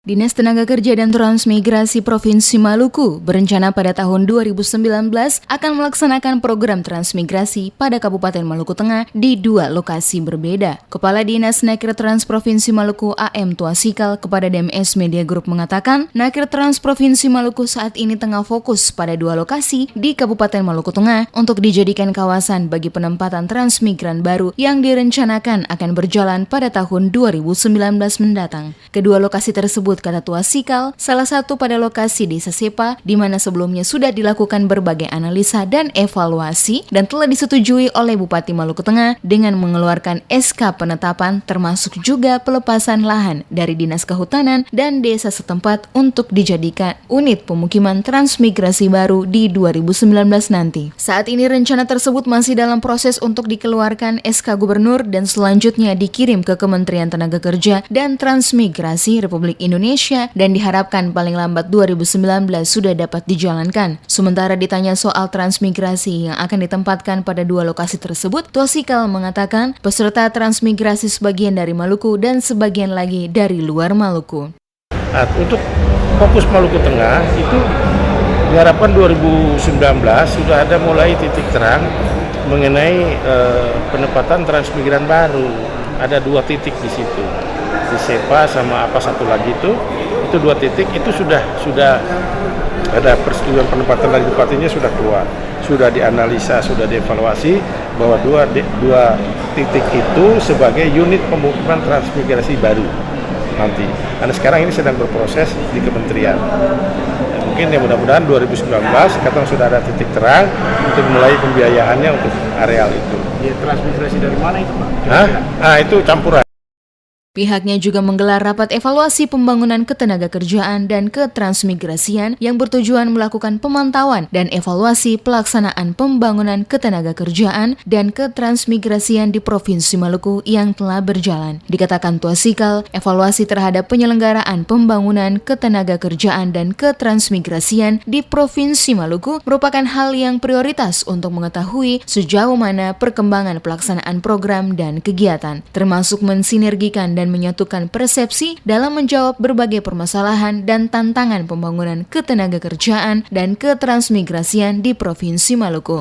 Dinas Tenaga Kerja dan Transmigrasi Provinsi Maluku berencana pada tahun 2019 akan melaksanakan program transmigrasi pada Kabupaten Maluku Tengah di 2 lokasi berbeda. Kepala Dinas Nakir Trans Provinsi Maluku AM Tuasikal kepada DMS Media Group mengatakan, Nakir Trans Provinsi Maluku saat ini tengah fokus pada 2 lokasi di Kabupaten Maluku Tengah untuk dijadikan kawasan bagi penempatan transmigran baru yang direncanakan akan berjalan pada tahun 2019 mendatang. Kedua lokasi tersebut, kata Tuasikal, salah satu pada lokasi Desa Sepa, di mana sebelumnya sudah dilakukan berbagai analisa dan evaluasi dan telah disetujui oleh Bupati Maluku Tengah dengan mengeluarkan SK penetapan termasuk juga pelepasan lahan dari Dinas Kehutanan dan desa setempat untuk dijadikan unit pemukiman transmigrasi baru di 2019 nanti. Saat ini rencana tersebut masih dalam proses untuk dikeluarkan SK Gubernur dan selanjutnya dikirim ke Kementerian Tenaga Kerja dan Transmigrasi Republik Indonesia dan diharapkan paling lambat 2019 sudah dapat dijalankan. Sementara ditanya soal transmigrasi yang akan ditempatkan pada 2 lokasi tersebut, Tuasikal mengatakan peserta transmigrasi sebagian dari Maluku dan sebagian lagi dari luar Maluku. Untuk fokus Maluku Tengah itu diharapkan 2019 sudah ada mulai titik terang mengenai penempatan transmigran baru. Ada 2 titik di situ. Di Sepa sama apa satu lagi itu 2 titik itu sudah ada persetujuan penempatan dari bupatinya sudah keluar, sudah dianalisa, sudah dievaluasi bahwa dua titik itu sebagai unit pemukiman transmigrasi baru nanti. Karena sekarang ini sedang berproses di kementerian. Mungkin ya mudah-mudahan 2019 katakan sudah ada titik terang untuk mulai pembiayaannya untuk areal itu. Ya, transmigrasi dari mana itu, Pak? Itu campuran. Pihaknya juga menggelar rapat evaluasi pembangunan ketenagakerjaan dan ketransmigrasian yang bertujuan melakukan pemantauan dan evaluasi pelaksanaan pembangunan ketenagakerjaan dan ketransmigrasian di Provinsi Maluku yang telah berjalan. Dikatakan Tuasikal, evaluasi terhadap penyelenggaraan pembangunan ketenagakerjaan dan ketransmigrasian di Provinsi Maluku merupakan hal yang prioritas untuk mengetahui sejauh mana perkembangan pelaksanaan program dan kegiatan, termasuk mensinergikan dan menyatukan persepsi dalam menjawab berbagai permasalahan dan tantangan pembangunan ketenagakerjaan dan ketransmigrasian di Provinsi Maluku.